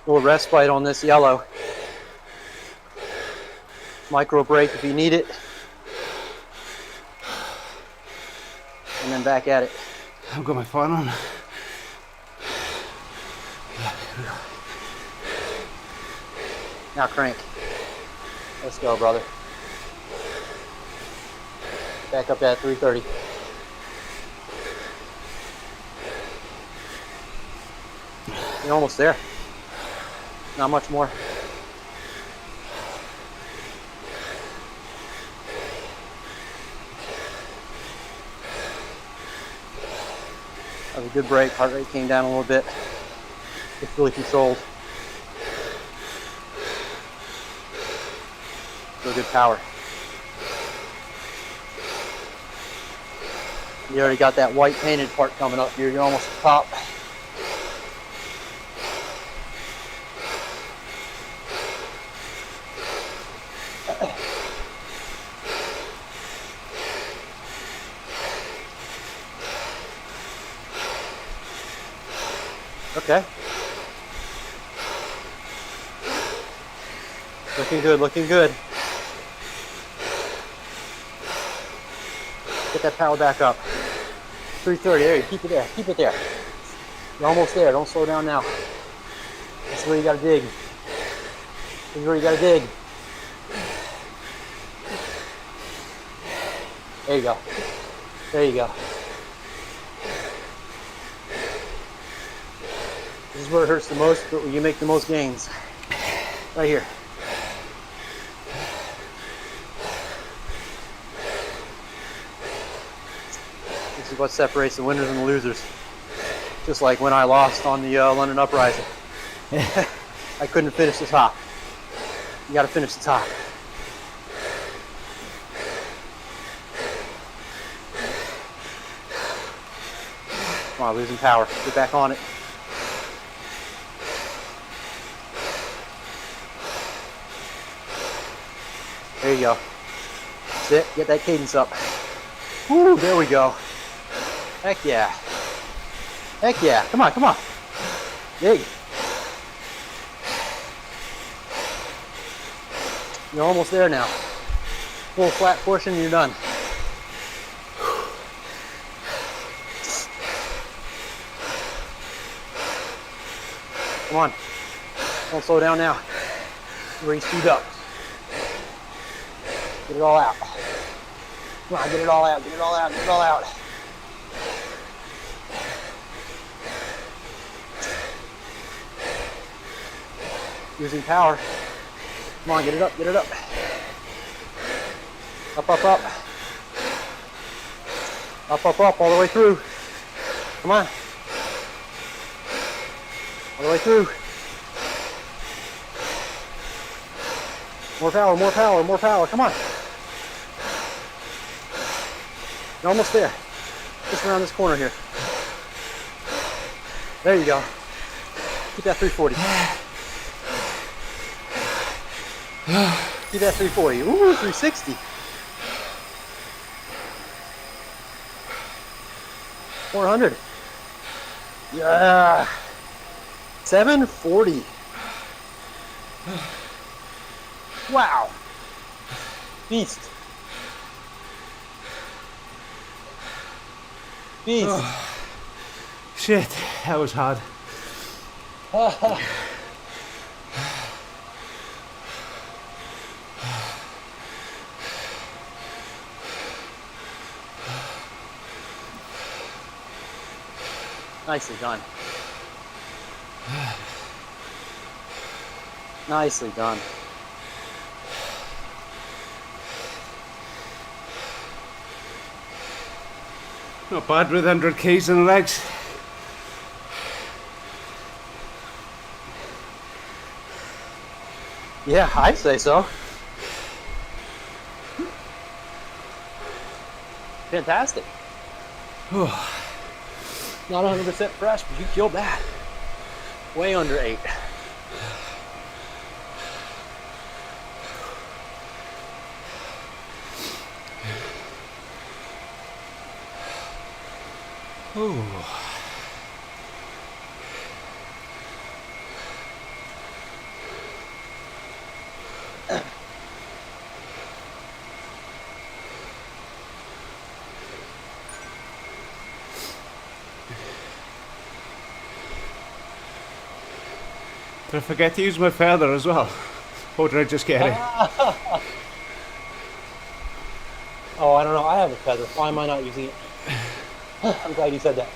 Little respite on this yellow. Micro break if you need it. And then back at it. I've got my phone on. Now crank. Let's go, brother. Back up at 330. You're almost there. Not much more. That was a good break. Heart rate came down a little bit. It's really controlled. Still good power. You already got that white painted part coming up here. You're almost at the top. Okay. Looking good, looking good. Get that power back up. 330, there you keep it there, keep it there. You're almost there, don't slow down now. This is where you gotta dig. This is where you gotta dig. There you go. There you go. This is where it hurts the most, but where you make the most gains. Right here. This is what separates the winners and the losers. Just like when I lost on the London Uprising. I couldn't finish the top. You gotta finish the top. Come on, losing power. Get back on it. There you go. That's it. Get that cadence up. Woo, there we go. Heck yeah. Heck yeah. Come on, come on. Dig. You're almost there now. Full flat portion and you're done. Come on. Don't slow down now. Where you speed up. Get it all out. Come on, get it all out, get it all out, get it all out. Using power. Come on, get it up, get it up. Up, up, up. Up, up, up, all the way through. Come on. All the way through. More power, more power, more power. Come on. You're almost there. Just around this corner here. There you go. Keep that 340. Keep that 340. Ooh, 360. 400. Yeah. 740. Wow. Beast. Beast. Oh, shit, that was hard. Nicely done. Nicely done. Not bad with 100 Ks in the legs. Yeah, I'd say so. Fantastic. Not 100% fresh, but you killed that. Way under 8. Ooh. Did I forget to use my feather as well? Or did I just get it? Oh, I don't know. I have a feather. Why am I not using it? I'm glad you said that.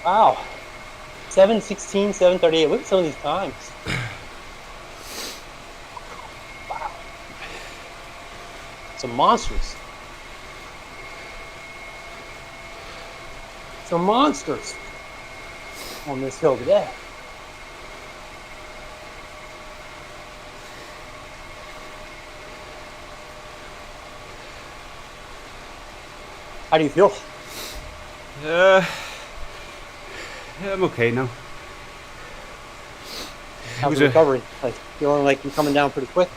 Wow. 7:16, 7:38. Look at some of these times. Wow. Some monsters. Some monsters on this hill today. How do you feel? Yeah, I'm okay now. How's the recovery? Like, feeling like you're coming down pretty quick?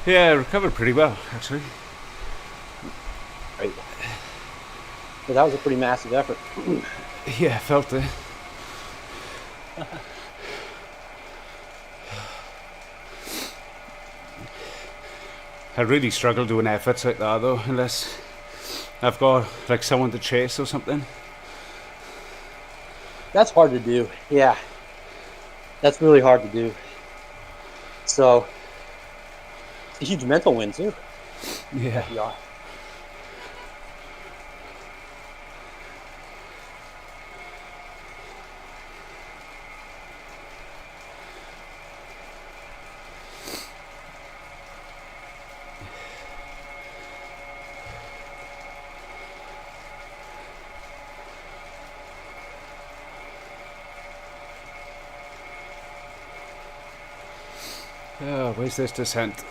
Yeah, I recovered pretty well, actually. Great. But that was a pretty massive effort. Yeah, I felt it. I really struggle doing efforts like that though, unless I've got like someone to chase or something. That's hard to do. Yeah. That's really hard to do. So, it's a huge mental win too. Yeah. Yeah. Oh, where's this descent?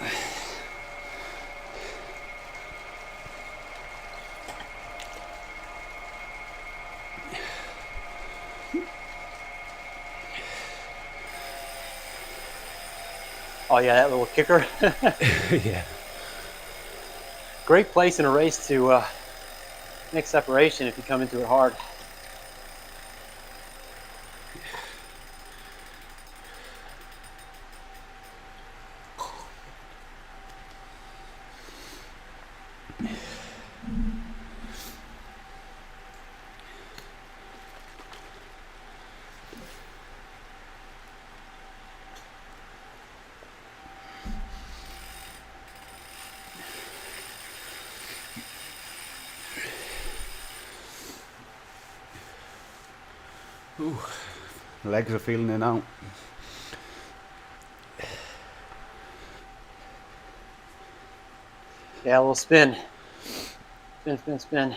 Oh yeah, that little kicker. Yeah. Great place in a race to make separation if you come into it hard. Ooh, legs are feeling it now. Yeah, a little spin. Spin, spin, spin.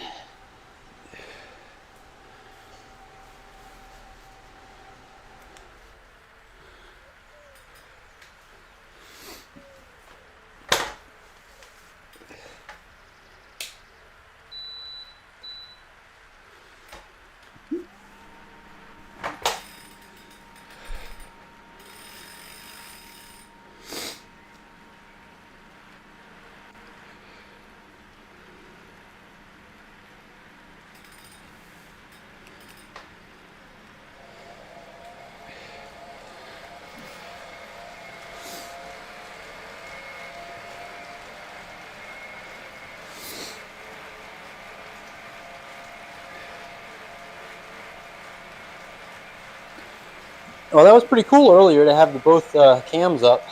Well, that was pretty cool earlier to have the both cams up,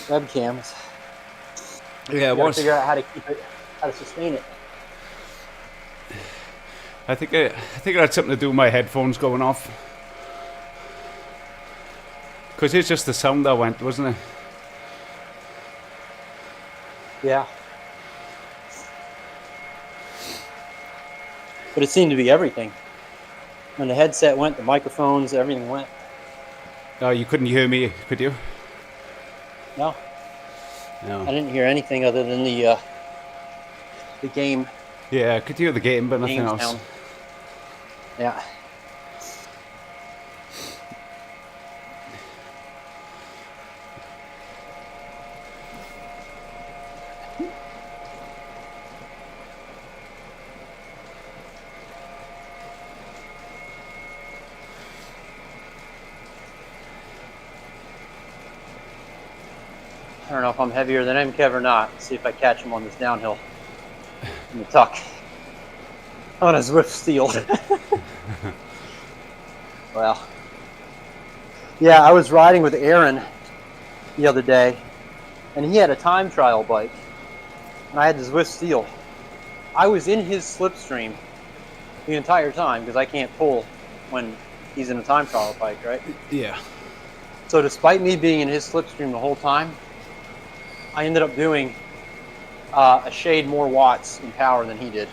webcams. Yeah, You it got to was. figure out how to keep it, how to sustain it. I think it had something to do with my headphones going off. Because it's just the sound that went, wasn't it? Yeah. But it seemed to be everything. When the headset went, the microphones, everything went. Oh, you couldn't hear me, could you? No, No. I didn't hear anything other than the game Yeah, I could hear the game, but nothing else. sound. Yeah. I don't know if I'm heavier than MKev or not. Let's see if I catch him on this downhill in the tuck on a Zwift steel. Well, yeah, I was riding with Aaron the other day, and he had a time trial bike, and I had the Zwift steel. I was in his slipstream the entire time because I can't pull when he's in a time trial bike, right? Yeah. So despite me being in his slipstream the whole time, I ended up doing a shade more watts in power than he did.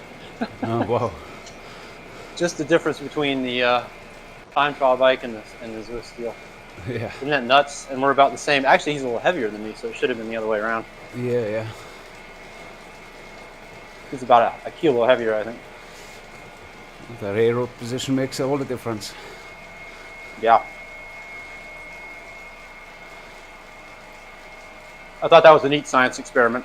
Oh, wow. Just the difference between the time trial bike and the Zwift steel. Yeah. Isn't that nuts? And we're about the same. Actually, he's a little heavier than me, so it should have been the other way around. Yeah, yeah. He's about a kilo heavier, I think. That aero position makes all the difference. Yeah. I thought that was a neat science experiment.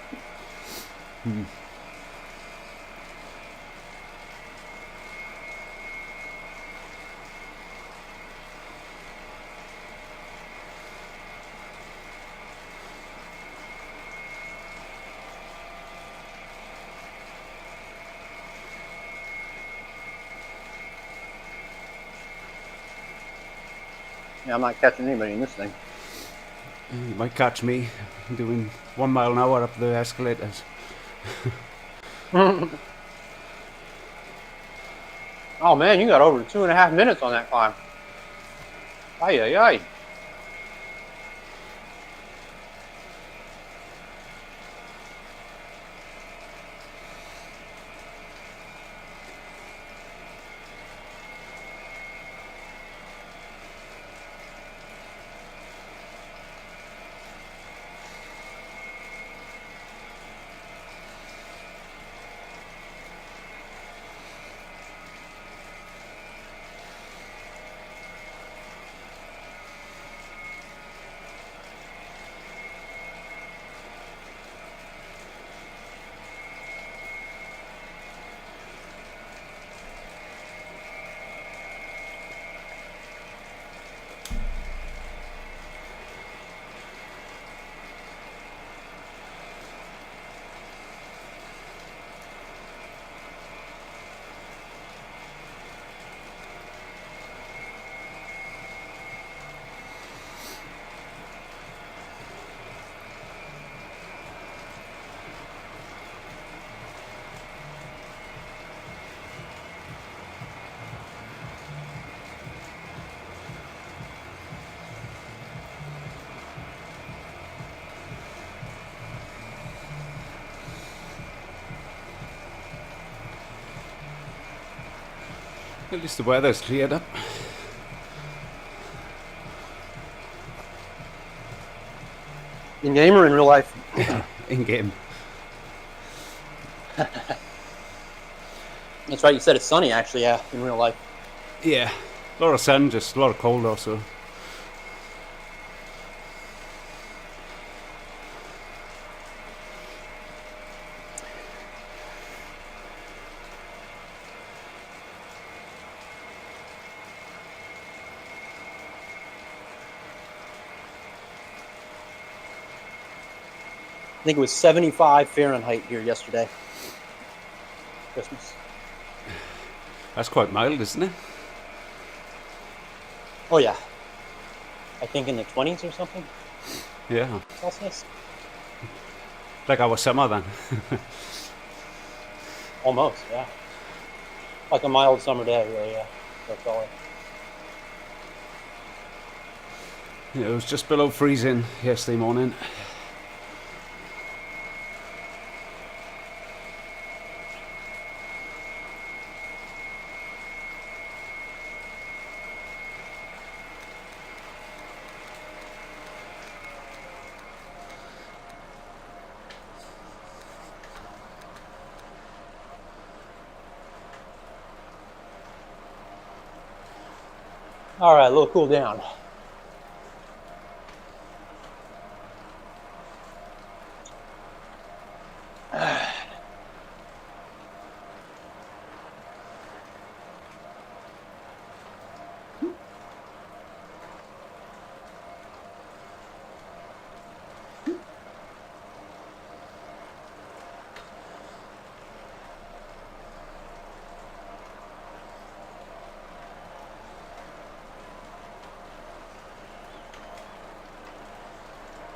Yeah, I'm not catching anybody in this thing. You might catch me doing 1 mile an hour up the escalators. Oh man, you got over 2.5 minutes on that climb. Ay, ay, ay. At least the weather's cleared up. In game or in real life? In game. That's right. You said it's sunny, actually. Yeah, in real life. Yeah. A lot of sun, just a lot of cold also. I think it was 75 Fahrenheit here yesterday. Christmas. That's quite mild, isn't it? Oh, yeah. I think in the 20s or something. Yeah. Celsius. Like our summer then. Almost, yeah. Like a mild summer day, really, yeah. That's all. Yeah, it was just below freezing yesterday morning. All right, a little cool down.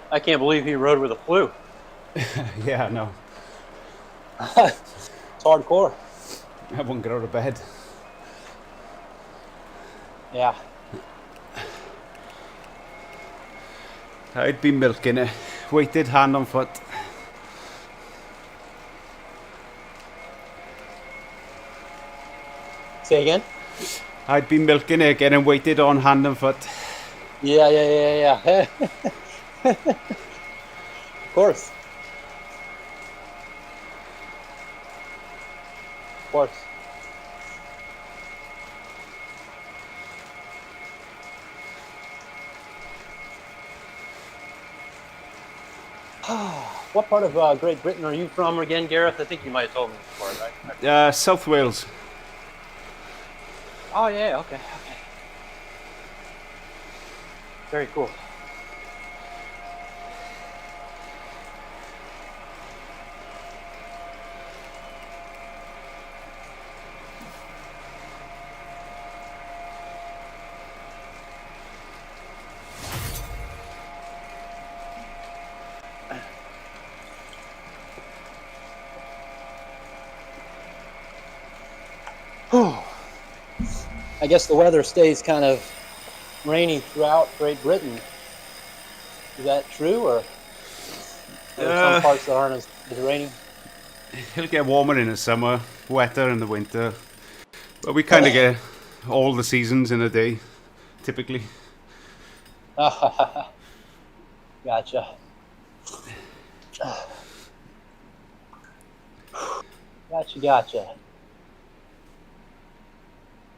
I can't believe he rode with a flu. Yeah, I know. It's hardcore. I wouldn't get out of bed. Yeah. I'd be milking it. Weighted hand on foot. Say again? I'd be milking it, getting weighted on hand and foot. Yeah. Of course. Of course. What part of Great Britain are you from again, Gareth? I think you might have told me before, right? South Wales. Oh, yeah, okay. Very cool. I guess the weather stays kind of rainy throughout Great Britain. Is that true, or are there some parts that aren't as rainy? It'll get warmer in the summer, wetter in the winter. But we kind of get all the seasons in a day, typically. Gotcha. Gotcha.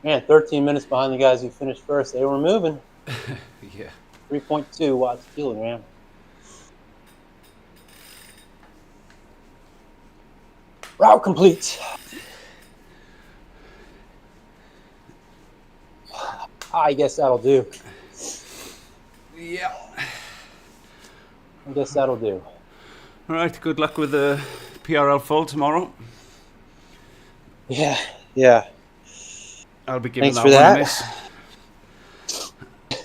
Man, 13 minutes behind the guys who finished first. They were moving. Yeah. 3.2 watts per kilogram. Route complete. I guess that'll do. Yeah. I guess that'll do. All right. Good luck with the PRL full tomorrow. Yeah. I'll be giving Thanks that for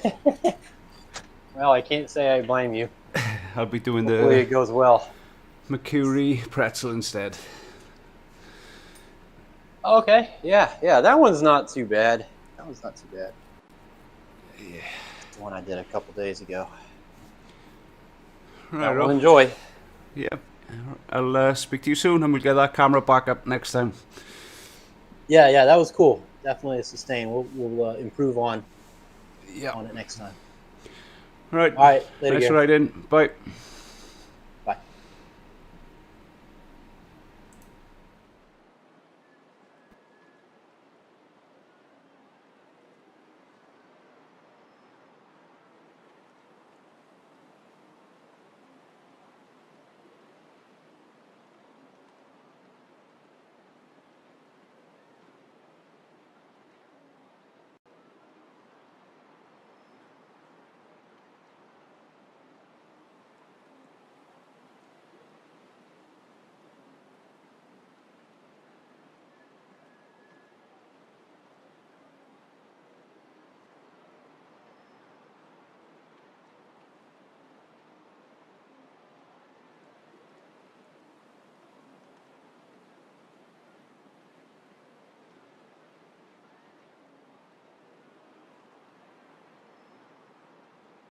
one a miss. Well, I can't say I blame you. I'll be doing Hopefully it the goes well. Mercury pretzel instead. Okay. Yeah. That one's not too bad. Yeah. The one I did a couple days ago. Right, I will Rob. enjoy. Yeah. I'll speak to you soon, and we'll get that camera back up next time. Yeah, that was cool. definitely a sustain. We'll improve on Yeah. it next time. Right. All right, later, Thanks for Gary. writing. Bye.